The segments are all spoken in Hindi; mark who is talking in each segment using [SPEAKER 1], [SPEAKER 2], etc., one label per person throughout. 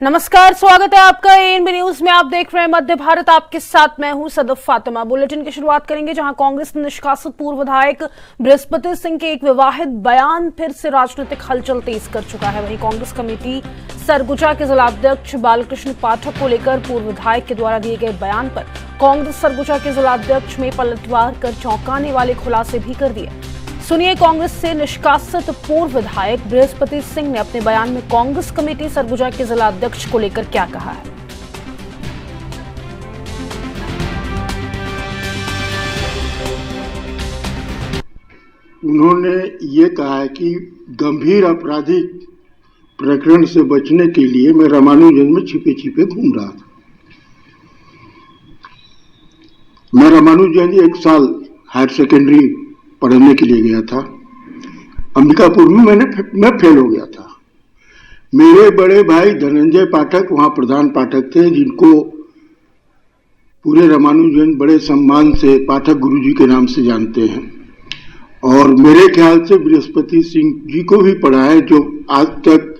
[SPEAKER 1] नमस्कार, स्वागत है आपका एएनबी न्यूज में। आप देख रहे हैं मध्य भारत, आपके साथ मैं हूं सदफ फातिमा। बुलेटिन की शुरुआत करेंगे जहां कांग्रेस ने निष्कासित पूर्व विधायक बृहस्पति सिंह के एक विवादित बयान फिर से राजनीतिक हलचल तेज कर चुका है। वहीं कांग्रेस कमेटी सरगुजा के जिलाध्यक्ष बालकृष्ण पाठक को लेकर पूर्व विधायक के द्वारा दिए गए बयान पर कांग्रेस सरगुजा के जिलाध्यक्ष में पलटवार कर चौंकाने वाले खुलासे भी कर दिए। सुनिए, कांग्रेस से निष्कासित पूर्व विधायक बृहस्पति सिंह ने अपने बयान में कांग्रेस कमेटी सरगुजा के जिलाध्यक्ष को लेकर क्या कहा है।
[SPEAKER 2] उन्होंने ये कहा है कि गंभीर आपराधिक प्रकरण से बचने के लिए मैं रामानुजन में छिपे छिपे घूम रहा था। मैं रामानुजन 1 साल हायर सेकेंडरी पढ़ने के लिए गया था। अंबिकापुर में मैं फेल हो गया था। मेरे बड़े भाई धनंजय पाठक वहां प्रधान पाठक थे, जिनको पूरे रामानुजन बड़े सम्मान से पाठक गुरुजी के नाम से जानते हैं। और मेरे ख्याल से बृहस्पति सिंह जी को भी पढ़ा है, जो आज तक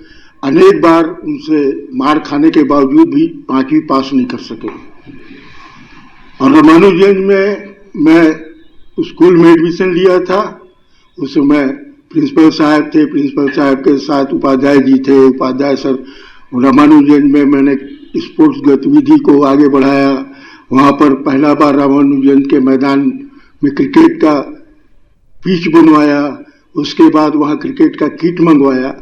[SPEAKER 2] अनेक बार उनसे मार खाने के बावजूद भी 5वीं पास नहीं कर सके। और रामानुजन में मैं स्कूल में एडमिशन लिया था। उस समय प्रिंसिपल साहब थे, प्रिंसिपल साहब के साथ उपाध्याय जी थे। उपाध्याय सर, रामानुजन में मैंने स्पोर्ट्स गतिविधि को आगे बढ़ाया। वहाँ पर पहला बार रामानुजन के मैदान में क्रिकेट का पिच बनवाया। उसके बाद वहाँ क्रिकेट का किट मंगवाया।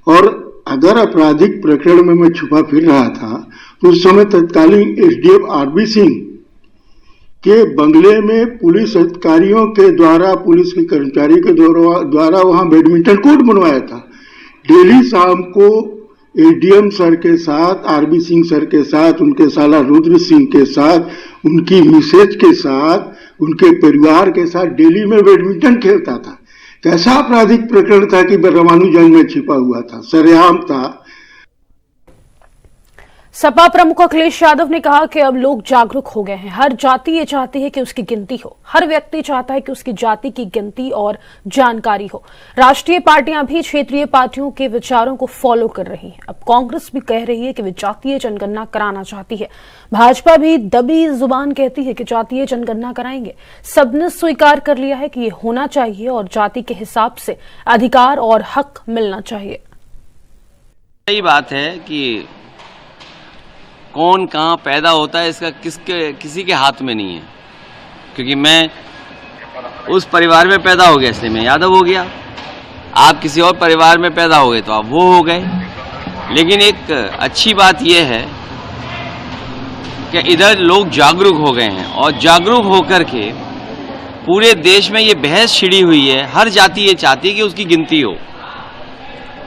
[SPEAKER 2] और अगर आपराधिक प्रकरण में मैं छुपा फिर रहा था तो उस समय तत्कालीन एसडीएम आरबी सिंह के बंगले में पुलिस अधिकारियों के द्वारा, पुलिस के कर्मचारी के द्वारा वहां बैडमिंटन कोर्ट बनवाया था। डेली शाम को एडीएम सर के साथ, आरबी सिंह सर के साथ, उनके साला रुद्र सिंह के साथ, उनकी मिसेज के साथ, उनके परिवार के साथ डेली में बैडमिंटन खेलता था। कैसा आपराधिक प्रकरण था कि रामानुजन में छिपा हुआ था, सरेआम था।
[SPEAKER 1] सपा प्रमुख अखिलेश यादव ने कहा कि अब लोग जागरूक हो गए हैं। हर जाति ये चाहती है कि उसकी गिनती हो। हर व्यक्ति चाहता है कि उसकी जाति की गिनती और जानकारी हो। राष्ट्रीय पार्टियां भी क्षेत्रीय पार्टियों के विचारों को फॉलो कर रही हैं। अब कांग्रेस भी कह रही है कि वे जातीय जनगणना कराना चाहती है। भाजपा भी दबी जुबान कहती है कि जातीय जनगणना कराएंगे। सबने स्वीकार कर लिया है कि ये होना चाहिए और जाति के हिसाब से अधिकार और हक मिलना चाहिए।
[SPEAKER 3] सही बात है कि कौन कहाँ पैदा होता है इसका किसी के हाथ में नहीं है। क्योंकि मैं उस परिवार में पैदा हो गया इसलिए मैं यादव हो गया। आप किसी और परिवार में पैदा हो गए तो आप वो हो गए। लेकिन एक अच्छी बात यह है कि इधर लोग जागरूक हो गए हैं और जागरूक होकर के पूरे देश में ये बहस छिड़ी हुई है। हर जाति ये चाहती है कि उसकी गिनती हो।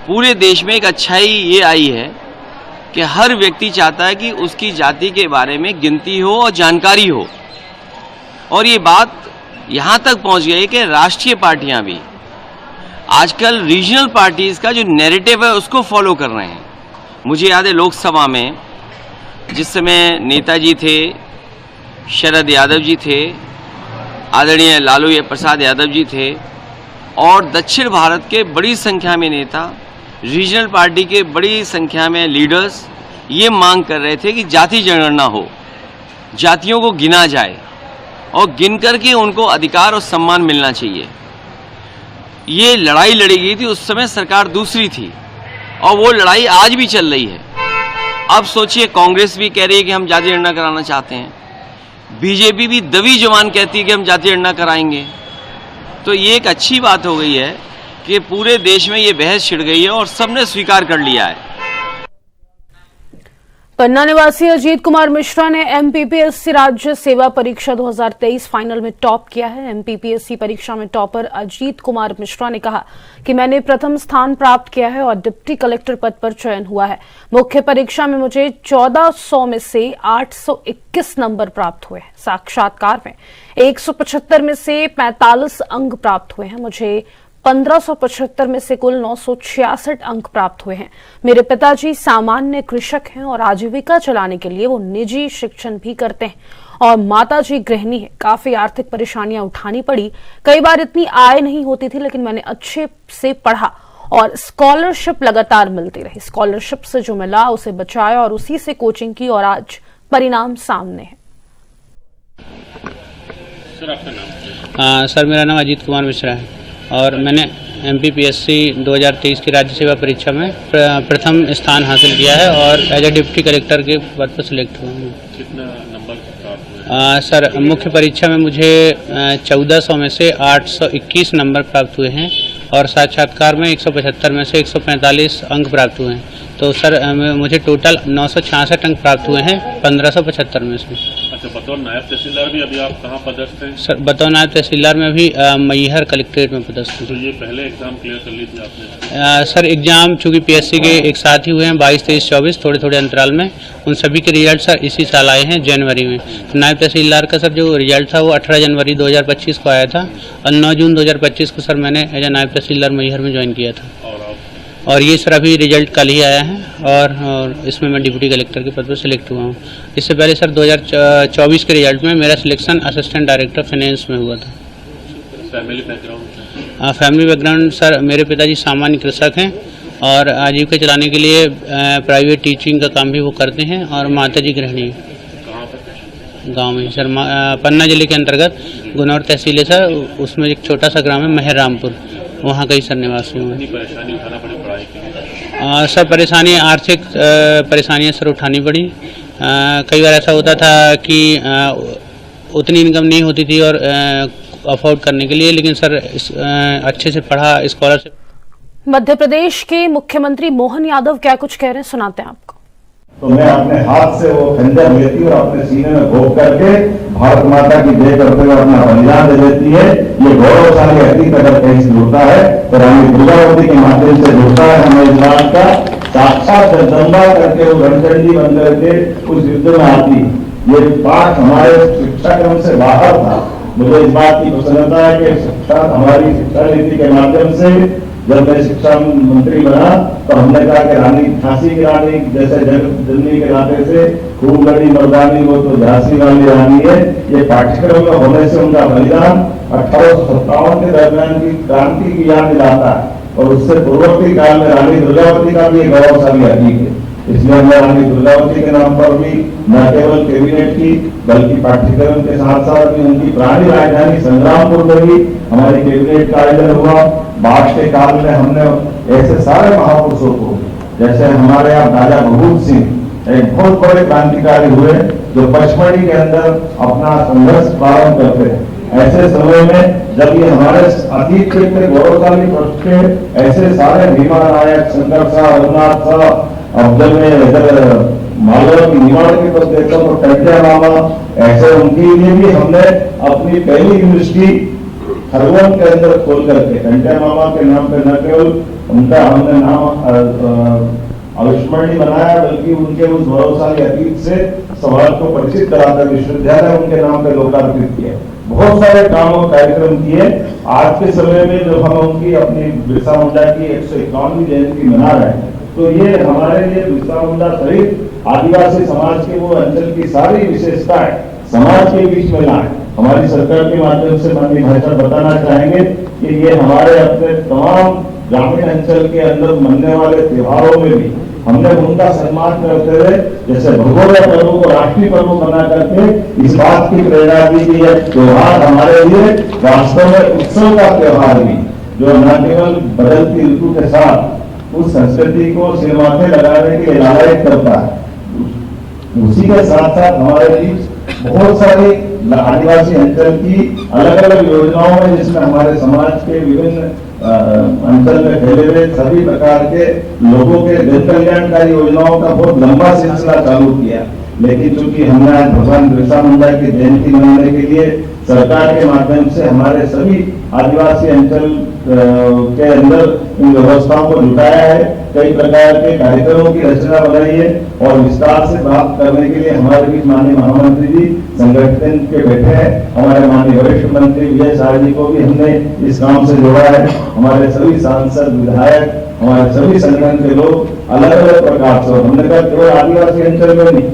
[SPEAKER 3] पूरे देश में एक अच्छाई ये आई है कि हर व्यक्ति चाहता है कि उसकी जाति के बारे में गिनती हो और जानकारी हो। और ये बात यहाँ तक पहुँच गई कि राष्ट्रीय पार्टियाँ भी आजकल रीजनल पार्टीज़ का जो नैरेटिव है उसको फॉलो कर रहे हैं। मुझे याद है लोकसभा में जिस समय नेताजी थे, शरद यादव जी थे, आदरणीय लालू प्रसाद यादव जी थे और दक्षिण भारत के बड़ी संख्या में नेता, रीजनल पार्टी के बड़ी संख्या में लीडर्स ये मांग कर रहे थे कि जाति जनगणना हो, जातियों को गिना जाए और गिन करके उनको अधिकार और सम्मान मिलना चाहिए। ये लड़ाई लड़ी गई थी, उस समय सरकार दूसरी थी और वो लड़ाई आज भी चल रही है। अब सोचिए, कांग्रेस भी कह रही है कि हम जाति जनगणना कराना चाहते हैं, बीजेपी भी दबी जुबान कहती है कि हम जाति जनगणना कराएंगे। तो ये एक अच्छी बात हो गई है कि पूरे देश में ये बहस छिड़ गई है और सबने स्वीकार कर लिया है।
[SPEAKER 1] पन्ना निवासी अजीत कुमार मिश्रा ने एमपीपीएससी राज्य सेवा परीक्षा 2023 फाइनल में टॉप किया है। एमपीपीएससी परीक्षा में टॉपर अजीत कुमार मिश्रा ने कहा कि मैंने प्रथम स्थान प्राप्त किया है और डिप्टी कलेक्टर पद पर चयन हुआ है। मुख्य परीक्षा में मुझे 1400 में से 821 नंबर प्राप्त हुए हैं। साक्षात्कार में 175 में से 45 अंक प्राप्त हुए हैं। मुझे 1575 में से कुल 966 अंक प्राप्त हुए हैं। मेरे पिताजी सामान्य कृषक हैं और आजीविका चलाने के लिए वो निजी शिक्षण भी करते हैं और माताजी गृहिणी है। काफी आर्थिक परेशानियां उठानी पड़ी। कई बार इतनी आय नहीं होती थी, लेकिन मैंने अच्छे से पढ़ा और स्कॉलरशिप लगातार मिलती रही। स्कॉलरशिप से जो मिला उसे बचाया और उसी से कोचिंग की और आज परिणाम सामने है।
[SPEAKER 4] सर आपका नाम? सर मेरा नाम अजीत कुमार मिश्रा है और मैंने MPPSC 2023 की राज्य सेवा परीक्षा में प्रथम स्थान हासिल किया है और एज ए डिप्टी कलेक्टर के पद पर सिलेक्ट हुआ हूँ। कितना नंबर प्राप्त हुए? सर मुख्य परीक्षा में मुझे 1400 में से 821 नंबर प्राप्त हुए हैं और साक्षात्कार में 175 में से 145 अंक प्राप्त हुए हैं। तो सर मुझे टोटल 966 अंक प्राप्त हुए हैं 1575 में से। अच्छा, बतौर नायब तहसीलदार भी अभी आप कहाँ पदस्थ हैं? सर बतौर नायब तहसीलदार में अभी मैहर कलेक्ट्रेट में पदस्थ हूँ। तो ये पहले एग्जाम क्लियर कर ली थी आपने? सर एग्जाम चूँकि PSC के एक साथ ही हुए हैं 22, 23, 24 थोड़े थोड़े अंतराल में, उन सभी के रिजल्ट सर इसी साल आए हैं जनवरी में। तो नायब तहसीलदार का सर जो रिजल्ट था वो 18 जनवरी 2025 को आया था और 9 जून 2025 को सर मैंने एज ए नायब तहसीलदार मैहर में ज्वाइन किया था और ये सर अभी रिजल्ट कल ही आया है और इसमें मैं डिप्टी कलेक्टर के पद पर सिलेक्ट हुआ हूँ। इससे पहले सर 2024 के रिजल्ट में मेरा सिलेक्शन असिस्टेंट डायरेक्टर फाइनेंस में हुआ था। Family background? Family background sir मेरे पिताजी सामान्य कृषक हैं और आजीविका चलाने के लिए प्राइवेट टीचिंग का काम भी वो करते हैं और माता जी गृहिणी गाँव में सर पन्ना जिले के अंतर्गत गुनौर तहसील है सर, उसमें एक छोटा सा ग्राम है महर रामपुर, वहाँ कई सर निवासी हुए। परेशानी उठाना पड़ी पढ़ाई की? सर परेशानी आर्थिक परेशानियाँ सर उठानी पड़ी। कई बार ऐसा होता था कि उतनी इनकम नहीं होती थी और अफोर्ड करने के लिए, लेकिन सर अच्छे से पढ़ा, स्कॉलरशिप।
[SPEAKER 1] मध्य प्रदेश के मुख्यमंत्री मोहन यादव क्या कुछ कह रहे हैं, सुनाते हैं आपको।
[SPEAKER 5] तो मैं अपने हाथ से वो खंजर लेती और अपने सीने में घोप करके भारत माता की जय करते हुए अपना बलिदान दे देती है। ये गौरवशाली अतीत अगर कहीं से जुड़ता है तो रानी दुर्गावती के माध्यम से जुड़ता है। हमें इस बात का साक्षात जगदम्बा करके वो रणचंडी बन करके उस युद्ध में आती। ये पाठ हमारे शिक्षाक्रम से बाहर था। मुझे इस बात की प्रसन्नता है कि शिक्षा हमारी शिक्षा नीति के माध्यम से जब मैं शिक्षा मंत्री बना तो हमने कहा कि रानी झांसी की रानी जैसे जननी के नाते से खूब लड़ी मर्दानी वो तो झांसी वाली रानी है। ये पाठ्यक्रम में होने से उनका बलिदान 1857 के दरमियान की क्रांति की याद दिलाता है और उससे पूर्ववर्ती काल में रानी दुर्गावती का भी एक गौरवशाली अतीत है। इसलिए हमने रानी दुर्गावती के नाम पर भी न केवल कैबिनेट की बल्कि पाठ्यक्रम के साथ साथ भी उनकी पुरानी राजधानी संग्रामपुर में भी हमारी कैबिनेट का आयोजन हुआ। बाद के काल में हमने ऐसे सारे महापुरुषों को, जैसे हमारे यहाँ राजा भगत सिंह एक बहुत बड़े क्रांतिकारी हुए जो पचमढ़ी के अंदर अपना संघर्ष प्रारंभ करते हैं। ऐसे समय में जब ये हमारे अतीत के गौरवशाली पक्ष के ऐसे सारे भीमा नायक, शंकर शाह, रघुनाथ शाह, अब जब मैं इधर मालवा की निमाड़ के पद देखता हूँ तो टंटिया मामा, ऐसे उनके लिए भी हमने अपनी पहली यूनिवर्सिटी खरगोन के अंदर खोल करके टंटिया मामा के नाम पे न केवल उनका हमने नाम अविस्मरणीय बनाया बल्कि उनके उस गौरवशाली अतीत से समाज को परिचित कराकर विश्वविद्यालय उनके नाम पे लोकार्पित किया। बहुत सारे काम और कार्यक्रम किए। आज के समय में जब हम उनकी अपनी बिरसा मुंडा की 151वीं जयंती मना रहे हैं तो ये हमारे लिए बिरसा मुंडा सहित आदिवासी समाज के वो अंचल की सारी विशेषताएं समाज के बीच में लाए। हमारी सरकार के माध्यम से माननीय भाई साहब बताना चाहेंगे कि ये हमारे अपने तमाम ग्रामीण अंचल के अंदर मनने वाले त्योहारों में भी हमने उनका सम्मान करते हुए जैसे भगोड़ा पर्व को राष्ट्रीय पर्व बना करके इस बात की प्रेरणा दी कि यह त्योहार हमारे लिए वास्तव में उत्सव का त्योहार भी, जो न केवल बदलती ऋतु के साथ उस संस्कृति को सिर माथे लगाने के लिए लालच करता है, उसी के साथ साथ हमारे बीच बहुत सारी आदिवासी अंचल की अलग अलग योजनाओं में जिसमें हमारे समाज के विभिन्न अंचल में फैले हुए सभी प्रकार के लोगों के जन कल्याणकारी योजनाओं का बहुत लंबा सिलसिला चालू किया। लेकिन चूंकि हमने आज भगवान बिरसा मुंडा की जयंती मनाने के लिए सरकार के माध्यम से हमारे सभी आदिवासी अंचल के अंदर इन व्यवस्थाओं को जुटाया है, कई प्रकार के कार्यक्रमों की रचना बनाई है और विस्तार से बात करने के लिए हमारे बीच माननीय महामंत्री जी संगठन के बैठे हैं। हमारे माननीय वरिष्ठ मंत्री विजय शाह जी को भी हमने इस काम से जोड़ा है। हमारे सभी सांसद, विधायक, हमारे सभी संगठन के लोग अलग अलग प्रकार से, हमने कहा केवल आदिवासी अंचल में नहीं,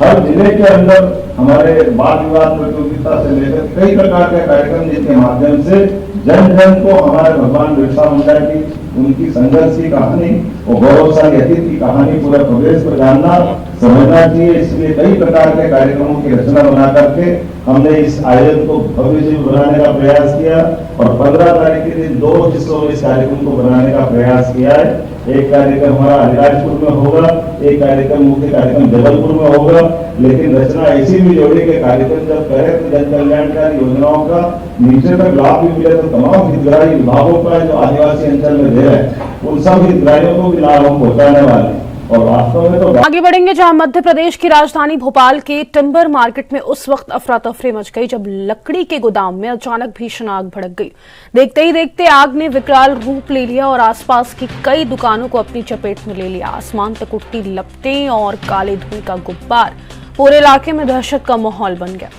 [SPEAKER 5] हर जिले के अंदर हमारे वाद विवाद प्रतियोगिता से लेकर कई प्रकार के कार्यक्रम जिनके माध्यम से जन जन को हमारे भगवान बिरसा मुंडा की उनकी संघर्ष की कहानी और गौरवशाली अतीत की कहानी पूरा प्रदेश को जानना समझना चाहिए। इसलिए कई प्रकार के कार्यक्रमों की रचना बना करके हमने इस आयोजन को भव्य से बनाने का प्रयास किया और 15 तारीख के दिन 2 हिस्सों में इस कार्यक्रम को बनाने का प्रयास किया है। एक कार्यक्रम हमारा अलीराजपुर में होगा, एक कार्यक्रम मुख्य कार्यक्रम जबलपुर में होगा, लेकिन रचना ऐसी भी जोड़ी के कार्यक्रम जब करें तो जन कल्याणकारी योजनाओं का नीचे तक लाभ भी मिले तो तमाम हितग्राही विभागों का जो आदिवासी अंचल में दे रहे हैं उन सब हितग्राहियों को भी लाभ हम पहुंचाने वाले हैं। और वास्तव में तो
[SPEAKER 1] आगे बढ़ेंगे जहां मध्य प्रदेश की राजधानी भोपाल के टिम्बर मार्केट में उस वक्त अफरा तफरी मच गई जब लकड़ी के गोदाम में अचानक भीषण आग भड़क गई। देखते ही देखते आग ने विकराल रूप ले लिया और आसपास की कई दुकानों को अपनी चपेट में ले लिया। आसमान तक उठती लपटें और काले धुएं का गुब्बार पूरे इलाके में दहशत का माहौल बन गया।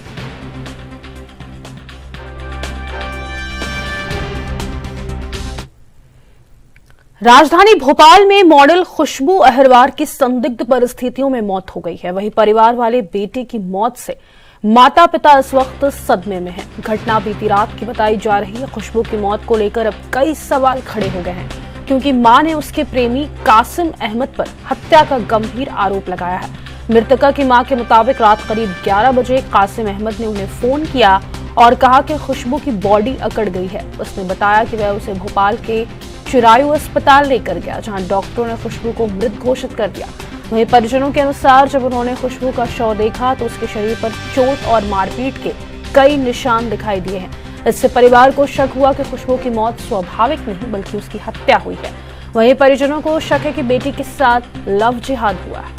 [SPEAKER 1] राजधानी भोपाल में मॉडल खुशबू अहरवार की संदिग्ध परिस्थितियों में मौत हो गई है। वहीं परिवार वाले बेटे की मौत से माता पिता इस वक्त सदमे में हैं। घटना बीती रात की बताई जा रही है। खुशबू की मौत को लेकर अब कई सवाल खड़े हो गए हैं क्योंकि मां ने उसके प्रेमी कासिम अहमद पर हत्या का गंभीर आरोप लगाया है। मृतका की मां के मुताबिक रात करीब 11 बजे कासिम अहमद ने उन्हें फोन किया और कहा कि खुशबू की बॉडी अकड़ गई है। उसने बताया कि वह उसे भोपाल के चिरायू अस्पताल लेकर गया जहां डॉक्टरों ने खुशबू को मृत घोषित कर दिया। वहीं परिजनों के अनुसार जब उन्होंने खुशबू का शव देखा तो उसके शरीर पर चोट और मारपीट के कई निशान दिखाई दिए हैं। इससे परिवार को शक हुआ कि खुशबू की मौत स्वाभाविक नहीं बल्कि उसकी हत्या हुई है। वहीं परिजनों को शक है कि बेटी के साथ लव जिहाद हुआ है।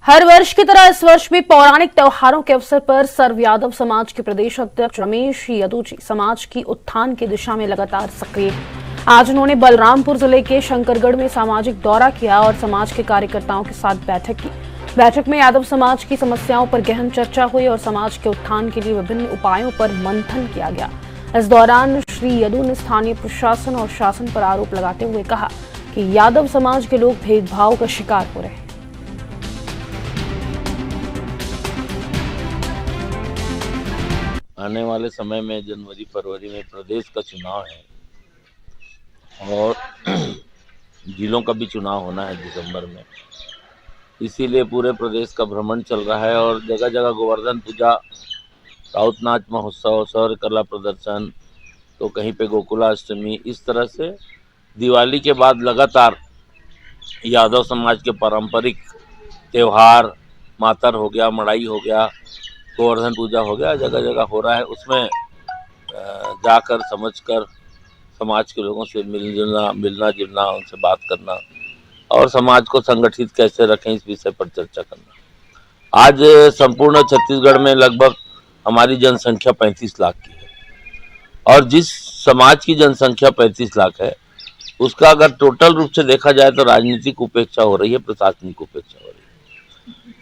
[SPEAKER 1] हर वर्ष की तरह इस वर्ष भी पौराणिक त्योहारों के अवसर पर सर्व यादव समाज के प्रदेश अध्यक्ष रमेश यदुजी समाज की उत्थान की दिशा में लगातार सक्रिय। आज उन्होंने बलरामपुर जिले के शंकरगढ़ में सामाजिक दौरा किया और समाज के कार्यकर्ताओं के साथ बैठक की। बैठक में यादव समाज की समस्याओं पर गहन चर्चा हुई और समाज के उत्थान के लिए विभिन्न उपायों पर मंथन किया गया। इस दौरान श्री यदु ने स्थानीय प्रशासन और शासन पर आरोप लगाते हुए कहा कि यादव समाज के लोग भेदभाव का शिकार हो रहे हैं।
[SPEAKER 6] आने वाले समय में जनवरी फरवरी में प्रदेश का चुनाव है और जिलों का भी चुनाव होना है दिसंबर में। इसीलिए पूरे प्रदेश का भ्रमण चल रहा है और जगह जगह गोवर्धन पूजा, राउत नाच महोत्सव, सौर कला प्रदर्शन, तो कहीं पे गोकुलाष्टमी, इस तरह से दिवाली के बाद लगातार यादव समाज के पारंपरिक त्यौहार, मातर हो गया, मड़ाई हो गया, गोवर्धन पूजा हो गया, जगह जगह हो रहा है। उसमें जाकर समझकर समाज के लोगों से मिलना जुलना, उनसे बात करना और समाज को संगठित कैसे रखें इस विषय पर चर्चा करना। आज संपूर्ण छत्तीसगढ़ में लगभग हमारी जनसंख्या 35 लाख की है और जिस समाज की जनसंख्या 35 लाख है उसका अगर टोटल रूप से देखा जाए तो राजनीतिक उपेक्षा हो रही है, प्रशासनिक उपेक्षा हो रही है।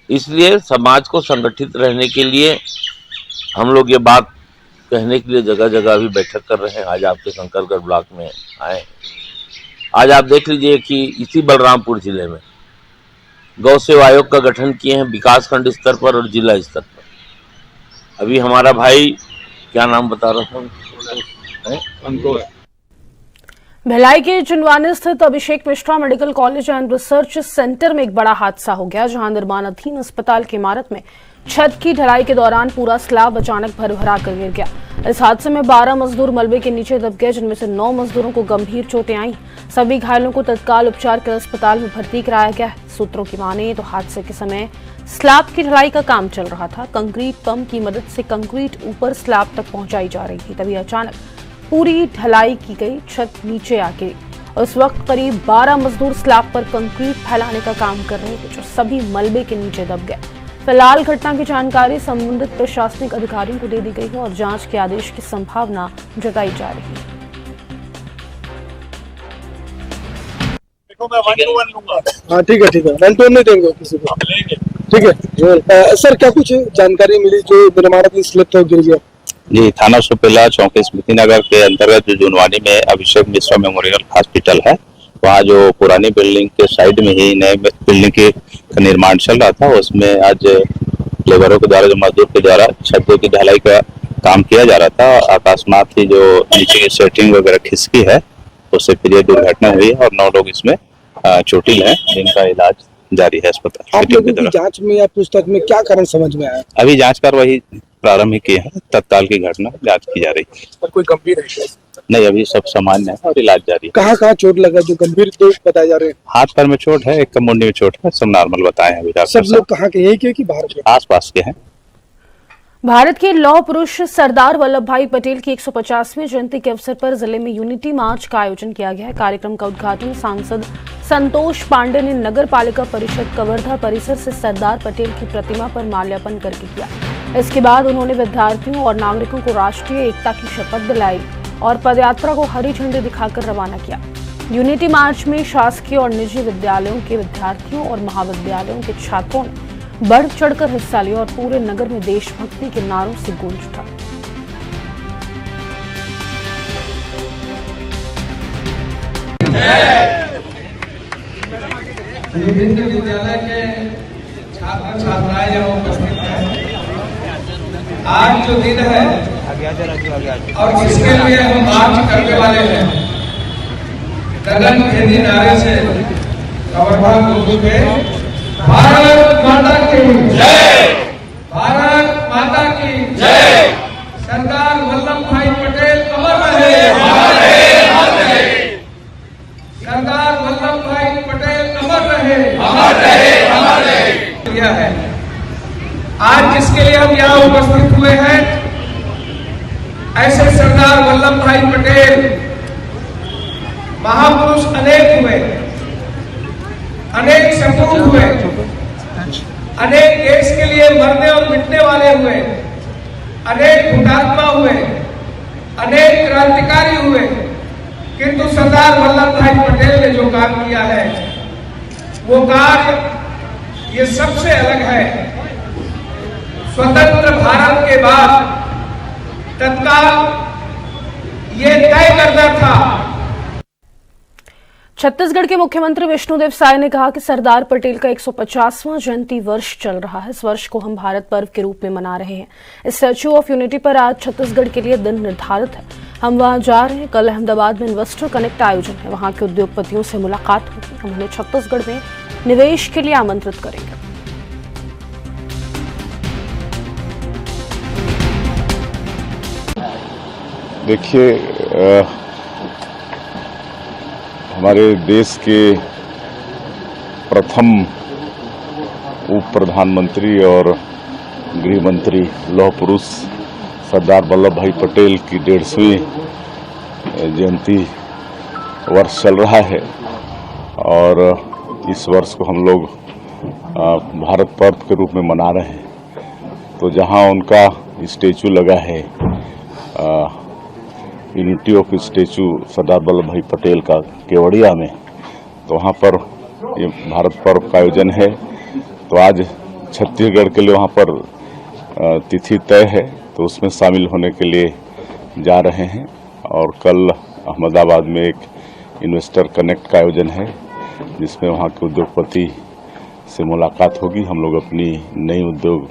[SPEAKER 6] इसलिए समाज को संगठित रहने के लिए हम लोग ये बात कहने के लिए जगह जगह अभी बैठक कर रहे हैं। आज आपके शंकरगढ़ ब्लॉक में आए, आज आप देख लीजिए कि इसी बलरामपुर जिले में गौ सेवा आयोग का गठन किए हैं विकास खंड स्तर पर और जिला स्तर पर। अभी हमारा भाई, क्या नाम बता रहा था,
[SPEAKER 1] भिलाई के चिंदवानी स्थित Abhishek Mishra medical college and research centre में एक बड़ा हादसा हो गया जहां निर्माणाधीन अस्पताल की इमारत में छत की ढलाई के दौरान पूरा स्लैब अचानक भरभरा कर गिर गया। इस हादसे में 12 मजदूर मलबे के नीचे दब गए जिनमें से 9 मजदूरों को गंभीर चोटें आई। सभी घायलों को तत्काल उपचार के लिए अस्पताल में भर्ती कराया गया है। सूत्रों की माने तो हादसे के समय स्लैब की ढलाई का काम चल रहा था। कंक्रीट पंप की मदद से कंक्रीट ऊपर स्लैब तक पहुंचाई जा रही थी, तभी अचानक पूरी ढलाई की गई छत नीचे आ गई। उस वक्त करीब 12 मजदूर स्लैब पर कंक्रीट फैलाने का काम कर रहे थे जो सभी मलबे के नीचे दब गए। फिलहाल घटना की जानकारी संबंधित प्रशासनिक अधिकारियों को दे दी गई है और जांच के आदेश की संभावना जताई जा रही है।
[SPEAKER 7] मैं 1-2-1 लूंगा। हाँ ठीक है 1-2-1 नहीं देंगे किसी को, ठीक है। सर क्या कुछ जानकारी मिली जो निर्माणाधीन स्लैब तो गिर गया?
[SPEAKER 8] जी, थाना सुपेला चौकी स्मृति नगर के अंतर्गत जो जुनवानी में अभिषेक मिश्रा मेमोरियल हॉस्पिटल है, वहाँ जो पुरानी बिल्डिंग के साइड में ही नए बिल्डिंग के निर्माण चल रहा था, उसमें आज लेबरों के द्वारा, जो मजदूर के द्वारा छतों की ढलाई का काम किया जा रहा था, अकस्मात ही जो नीचे की सेटिंग वगैरह खिसकी है, उससे फिर ये दुर्घटना हुई है और 9 लोग इसमें चोटिल हैं, जिनका इलाज जारी है अस्पताल।
[SPEAKER 7] आप लोगों की जांच में या पुस्तक में क्या कारण समझ में आया?
[SPEAKER 8] अभी जांच कार्रवाई प्रारंभ ही की है, तत्काल की घटना जांच की जा रही है।
[SPEAKER 7] और कोई गंभीर है?
[SPEAKER 8] नहीं, अभी सब सामान्य है और इलाज जारी है।
[SPEAKER 7] कहाँ चोट लगा जो गंभीर तो बताए जा रहे हैं?
[SPEAKER 8] हाथ पैर में चोट है, एक का मुंडी में चोट है, सब नॉर्मल बताए हैं अभी डॉक्टर
[SPEAKER 7] सब लोग कहाँ के, यही के कि बाहर के?
[SPEAKER 8] आस-पास के हैं।
[SPEAKER 1] भारत के लौह पुरुष सरदार वल्लभ भाई पटेल की 150वीं जयंती के अवसर पर जिले में यूनिटी मार्च का आयोजन किया गया है। कार्यक्रम का उद्घाटन सांसद संतोष पांडे ने नगर पालिका परिषद कवर्धा परिसर से सरदार पटेल की प्रतिमा पर माल्यार्पण करके किया। इसके बाद उन्होंने विद्यार्थियों और नागरिकों को राष्ट्रीय एकता की शपथ दिलाई और पदयात्रा को हरी झंडी दिखाकर रवाना किया। यूनिटी मार्च में शासकीय और निजी विद्यालयों के विद्यार्थियों और महाविद्यालयों के छात्रों ने बढ़ चढ़कर हिस्सा लिया और पूरे नगर में देशभक्ति के नारों से गूंज उठा।
[SPEAKER 9] विभिन्न विद्यालय के छात्र छात्राएं यहाँ उपस्थित हैं। आज जो दिन है और जिसके लिए हम मार्च करने वाले हैं, गगन भेदी नारे से कवर्धा गुरु के भारत माता की जय, भारत माता की जय, सरदार वल्लभ भाई पटेल अमर रहे, सरदार वल्लभ भाई पटेल अमर रहे, किया है। आज जिसके लिए हम यहाँ उपस्थित हुए हैं, ऐसे सरदार वल्लभ भाई पटेल महापुरुष अनेक हुए, अनेक सपूत हुए, अनेक देश के लिए मरने और मिटने वाले हुए, अनेक हुतात्मा हुए, अनेक क्रांतिकारी हुए, किंतु सरदार वल्लभ भाई पटेल ने जो काम किया है वो कार्य ये सबसे अलग है। स्वतंत्र भारत के बाद तत्काल ये तय करना था।
[SPEAKER 1] छत्तीसगढ़ के मुख्यमंत्री विष्णुदेव साय ने कहा कि सरदार पटेल का 150वां जयंती वर्ष चल रहा है। इस वर्ष को हम भारत पर्व के रूप में मना रहे हैं। स्टैच्यू ऑफ यूनिटी पर आज छत्तीसगढ़ के लिए दिन निर्धारित है। हम वहां जा रहे हैं। कल अहमदाबाद में इन्वेस्टर कनेक्ट आयोजन है, वहां के उद्योगपतियों से मुलाकात होगी। हम उन्हें छत्तीसगढ़ में निवेश के लिए आमंत्रित करेंगे।
[SPEAKER 10] देखिए, हमारे देश के प्रथम उप प्रधानमंत्री और गृह मंत्री लौह पुरुष सरदार वल्लभ भाई पटेल की 150वीं जयंती वर्ष चल रहा है और इस वर्ष को हम लोग भारत पर्व के रूप में मना रहे हैं। तो जहां उनका स्टेचू लगा है, unity of statue Sardar Vallabh भाई पटेल का केवड़िया में, तो वहाँ पर ये भारत पर्व का आयोजन है। तो आज छत्तीसगढ़ के लिए वहाँ पर तिथि तय है, तो उसमें शामिल होने के लिए जा रहे हैं। और कल अहमदाबाद में एक इन्वेस्टर कनेक्ट का आयोजन है, जिसमें वहाँ के उद्योगपति से मुलाकात होगी। हम लोग अपनी नई उद्योग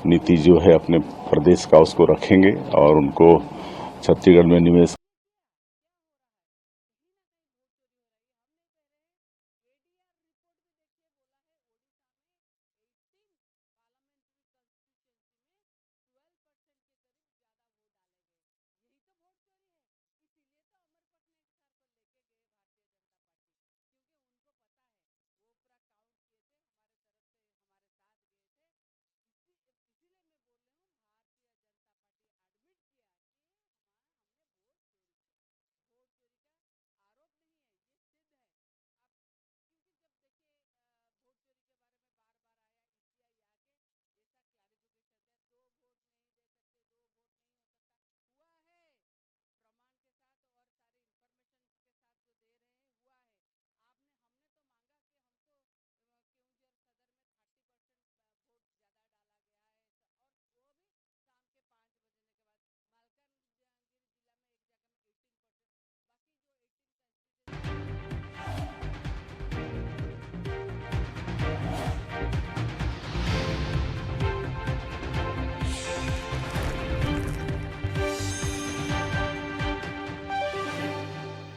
[SPEAKER 10] नीति जो है अपने प्रदेश का उसको रखेंगे और उनको छत्तीसगढ़ में निवेश